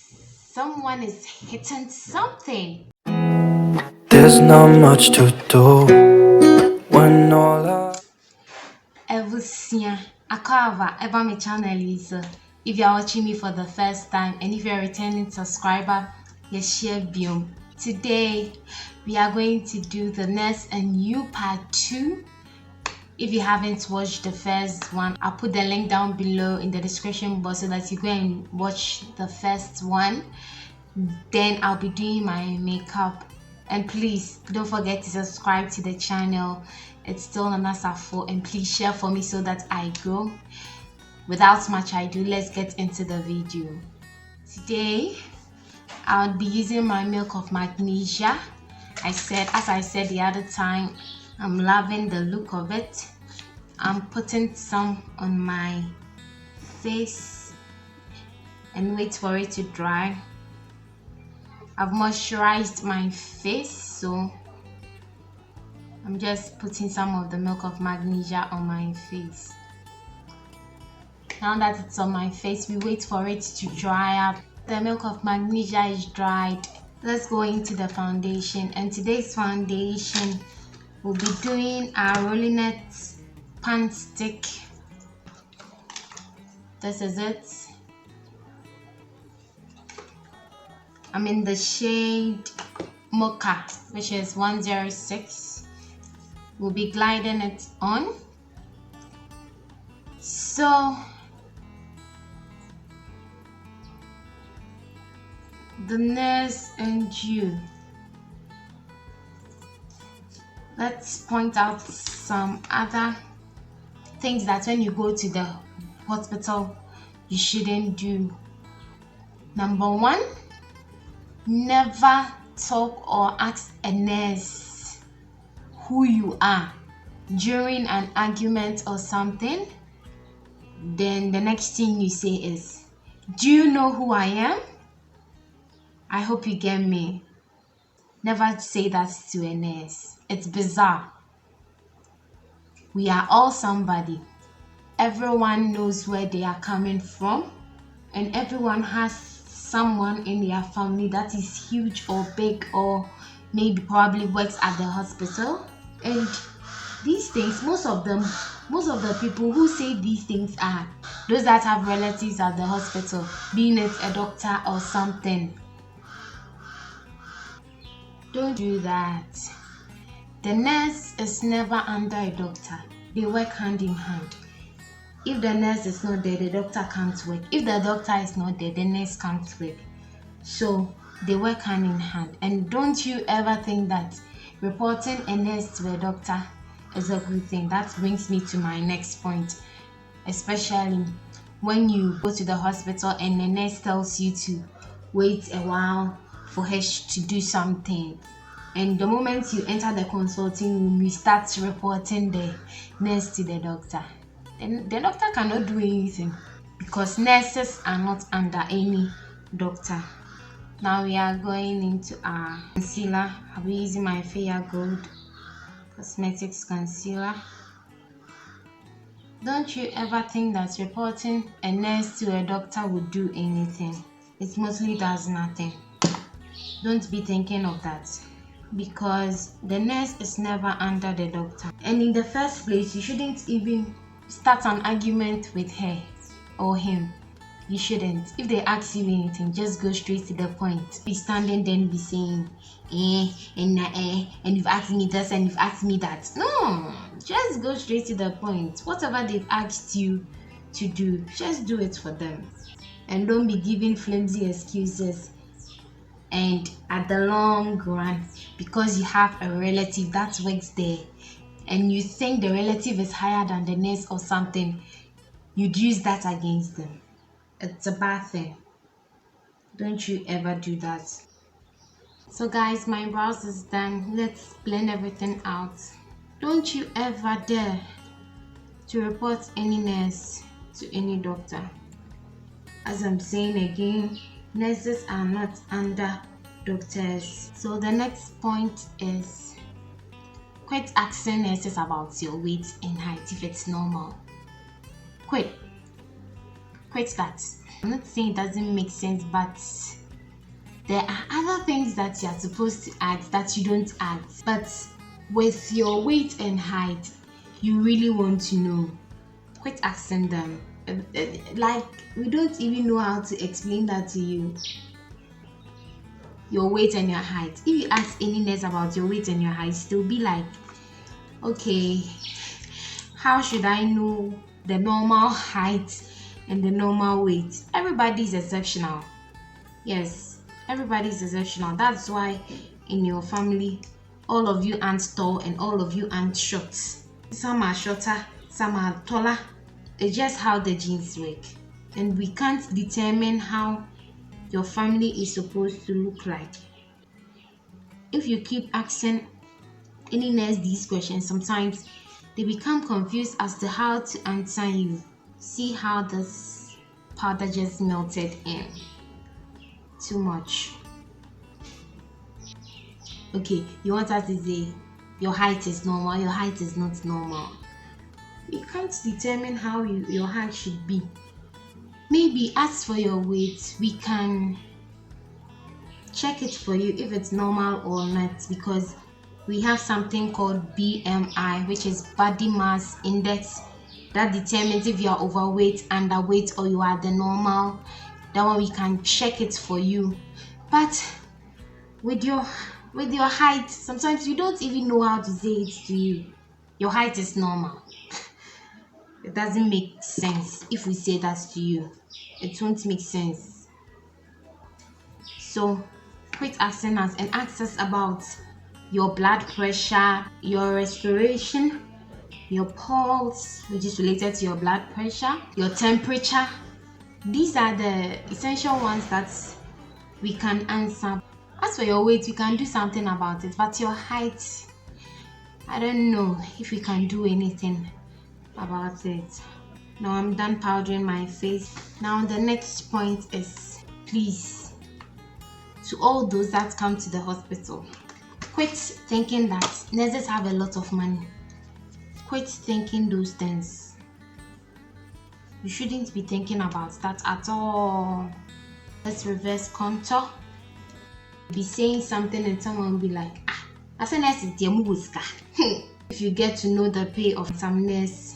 Someone is hitting something. There's not much to do when all I Evusia, Akava, Eva my channel is. If you are watching me for the first time and if you're a returning subscriber, yes, share biome. Today, we are going to do the next and new part 2. If you haven't watched the first one, I'll put the link down below in the description box so that you go and watch the first one. Then I'll be doing my makeup. And please don't forget to subscribe to the channel. It's still Nana Safo, and please share for me so that I grow. Without much ado, let's get into the video. Today I'll be using my milk of magnesia. As I said the other time, I'm loving the look of it. I'm putting some on my face and wait for it to dry. I've moisturized my face, so I'm just putting some of the milk of magnesia on my face. Now that it's on my face, we wait for it to dry up. The milk of magnesia is dried. Let's go into the foundation. And today's foundation, we'll be doing our Rollinette pan stick. This is it. I'm in the shade Mocha, which is 106. We'll be gliding it on. So the nurse and you, let's point out some other things that when you go to the hospital you shouldn't do. Number 1, never talk or ask a nurse who you are during an argument or something. Then the next thing you say is, do you know who I am? I hope you get me. Never say that to a nurse. It's bizarre. We are all somebody. Everyone knows where they are coming from, and everyone has someone in their family that is huge or big or maybe probably works at the hospital. And these things, most of the people who say these things are those that have relatives at the hospital, being it a doctor or something. Don't do that. The nurse is never under a doctor. They work hand in hand. If the nurse is not there, the doctor can't work. If the doctor is not there, the nurse can't work. So they work hand in hand. And don't you ever think that reporting a nurse to a doctor is a good thing. That brings me to my next point. Especially when you go to the hospital and the nurse tells you to wait a while for her to do something. And the moment you enter the consulting room, you start reporting the nurse to the doctor. And the doctor cannot do anything because nurses are not under any doctor. Now we are going into our concealer. I'll be using my Fair Gold Cosmetics Concealer. Don't you ever think that reporting a nurse to a doctor would do anything. It mostly does nothing. Don't be thinking of that, because the nurse is never under the doctor. And in the first place, you shouldn't even start an argument with her or him. You shouldn't. If they ask you anything, just go straight to the point. Be standing there and be saying, and you've asked me this and you've asked me that. No, just go straight to the point. Whatever they've asked you to do, just do it for them. And don't be giving flimsy excuses. And at the long run, because you have a relative that works there and you think the relative is higher than the nurse or something, you'd use that against them. It's a bad thing. Don't you ever do that. So guys, my brows is done. Let's blend everything out. Don't you ever dare to report any nurse to any doctor. As I'm saying again, nurses are not under doctors. So the next point is quit asking nurses about your weight and height if it's normal. Quit that. I'm not saying it doesn't make sense, but there are other things that you are supposed to add that you don't add. But with your weight and height, you really want to know. Quit asking them. Like, we don't even know how to explain that to you. Your weight and your height. If you ask any nurse about your weight and your height, they'll be like, okay, how should I know the normal height and the normal weight? Everybody is exceptional. Yes, everybody is exceptional. That's why in your family, all of you aren't tall and all of you aren't short. Some are shorter, some are taller. It's just how the genes work. And we can't determine how your family is supposed to look like. If you keep asking any nurse these questions, sometimes they become confused as to how to answer you. See how this powder just melted in. Too much. Okay, you want us to say your height is normal, your height is not normal. We can't determine how your height should be. Maybe as for your weight, we can check it for you if it's normal or not, because we have something called BMI, which is body mass index, that determines if you are overweight, underweight, or you are the normal. That one we can check it for you. But with your height, sometimes you don't even know how to say it to you. Your height is normal. It doesn't make sense if we say that to you. It won't make sense. So quit asking us and ask us about your blood pressure, your respiration, your pulse, which is related to your blood pressure, your temperature. These are the essential ones that we can answer. As for your weight, we can do something about it, but your height, I don't know if we can do anything about it. Now I'm done powdering my face. Now the next point is, please, to all those that come to the hospital, quit thinking that nurses have a lot of money. Quit thinking those things. You shouldn't be thinking about that at all. Let's reverse contour. Be saying something and someone will be like, I said nurse is the If you get to know the pay of some nurse,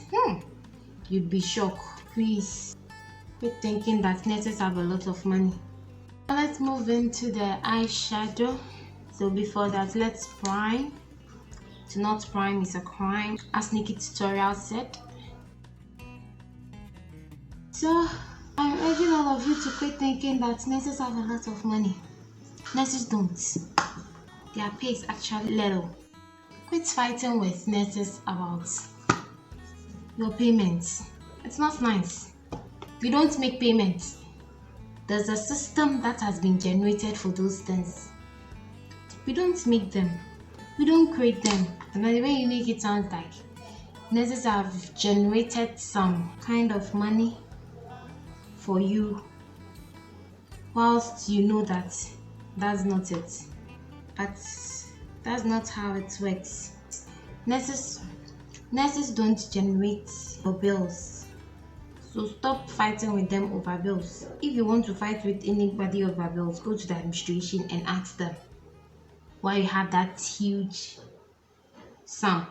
you'd be shocked. Please quit thinking that nurses have a lot of money. Now let's move into the eyeshadow. So before that, let's prime. To not prime is a crime, as Nikki tutorial said. So I'm urging all of you to quit thinking that nurses have a lot of money. Nurses don't. Their pay is actually little. Quit fighting with nurses about your payments. It's not nice. We don't make payments. There's a system that has been generated for those things. We don't make them. We don't create them. And the way you make it sounds like nurses have generated some kind of money for you, whilst you know that that's not it. But that's not how it works. Nurses don't generate your bills. So stop fighting with them over bills. If you want to fight with anybody over bills, go to the administration and ask them why you have that huge sum.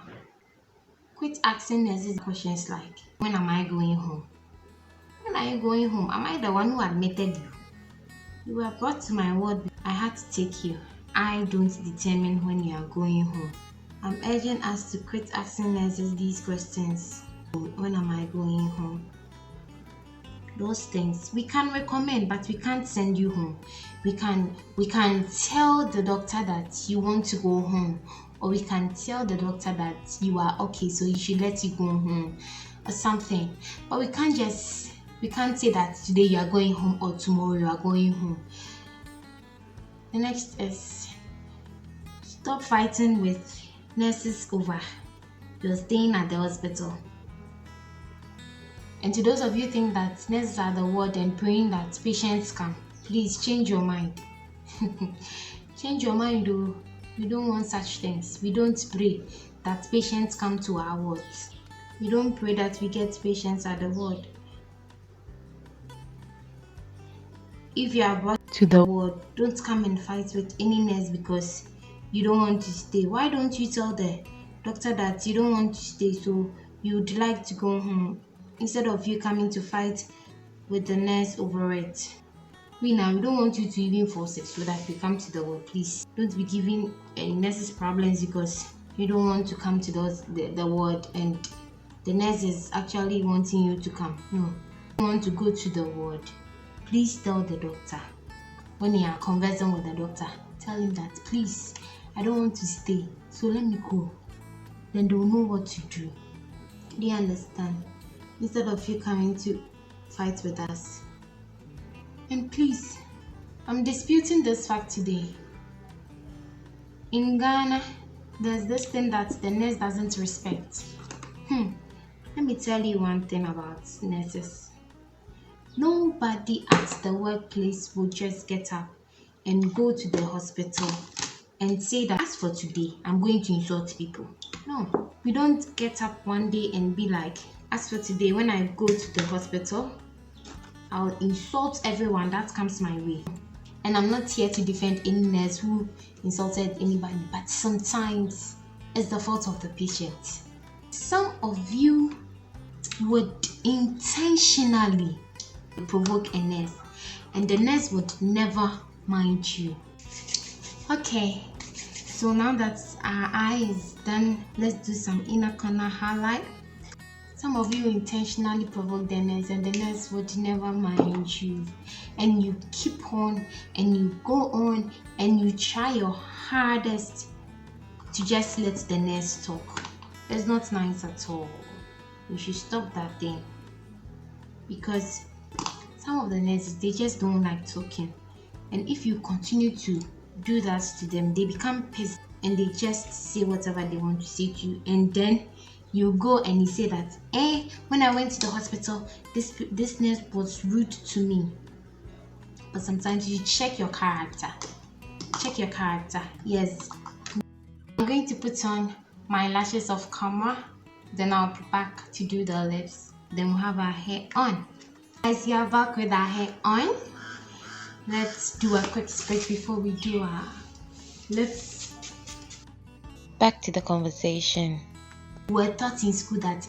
Quit asking nurses questions like, when am I going home? When are you going home? Am I the one who admitted you? You were brought to my ward. I had to take you. I don't determine when you are going home. I'm urging us to quit asking nurses these questions. When am I going home? Those things we can recommend, but we can't send you home. We can tell the doctor that you want to go home, or we can tell the doctor that you are okay, so he should let you go home or something. But we can't say that today you are going home or tomorrow you are going home. The next is, stop fighting with nurses over you're staying at the hospital. And to those of you think that nurses are the word and praying that patients come, please change your mind. Change your mind, though. We don't want such things. We don't pray that patients come to our wards. We don't pray that we get patients at the ward. If you are brought to the ward, don't come and fight with any nurse because you don't want to stay. Why don't you tell the doctor that you don't want to stay, so you'd like to go home, instead of you coming to fight with the nurse over it? We don't want you to even force it so that you come to the ward. Please don't be giving nurses problems because you don't want to come to the ward and the nurse is actually wanting you to come. No, you want to go to the ward. Please tell the doctor. When you are conversing with the doctor, tell him that, please, I don't want to stay, so let me go. Then they'll know what to do. Do you understand? Instead of you coming to fight with us. And please, I'm disputing this fact today. In Ghana, there's this thing that the nurse doesn't respect. Let me tell you one thing about nurses. Nobody at the workplace will just get up and go to the hospital and say that, as for today, I'm going to insult people. No, we don't get up one day and be like, as for today, when I go to the hospital, I'll insult everyone that comes my way. And I'm not here to defend any nurse who insulted anybody, but sometimes it's the fault of the patient. Some of you would intentionally provoke a nurse, and the nurse would never mind you. Okay, so now that our eye is done, let's do some inner corner highlight. Some of you intentionally provoke the nurse and the nurse would never mind you, and you keep on and you go on and you try your hardest to just let the nurse talk. It's not nice at all. You should stop that thing, because some of the nurses, they just don't like talking, and if you continue to do that to them, they become pissed and they just say whatever they want to say to you, and then you go and you say that, when I went to the hospital, this nurse was rude to me. But sometimes you check your character. Check your character. Yes. I'm going to put on my lashes off camera, then I'll be back to do the lips. Then we'll have our hair on. Guys, we are back with our hair on. Let's do a quick split before we do our lips. Back to the conversation. We're taught in school that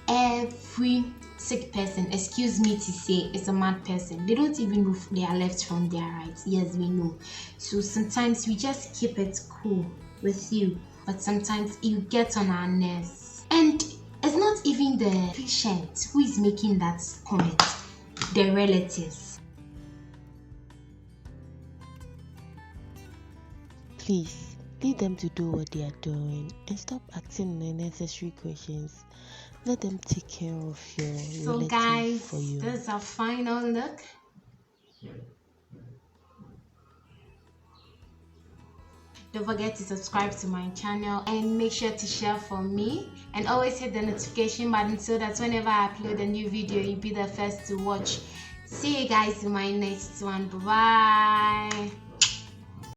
every sick person, excuse me to say, is a mad person. They don't even know if they are left from their right. Yes, we know. So sometimes we just keep it cool with you, but sometimes you get on our nerves. And it's not even the patient who is making that comment, the relatives. Please, leave them to do what they are doing and stop asking unnecessary questions. Let them take care of your relative guys, for you. This is our final look. Don't forget to subscribe to my channel and make sure to share for me, and always hit the notification button so that whenever I upload a new video, you'll be the first to watch. See you guys in my next one. Bye bye.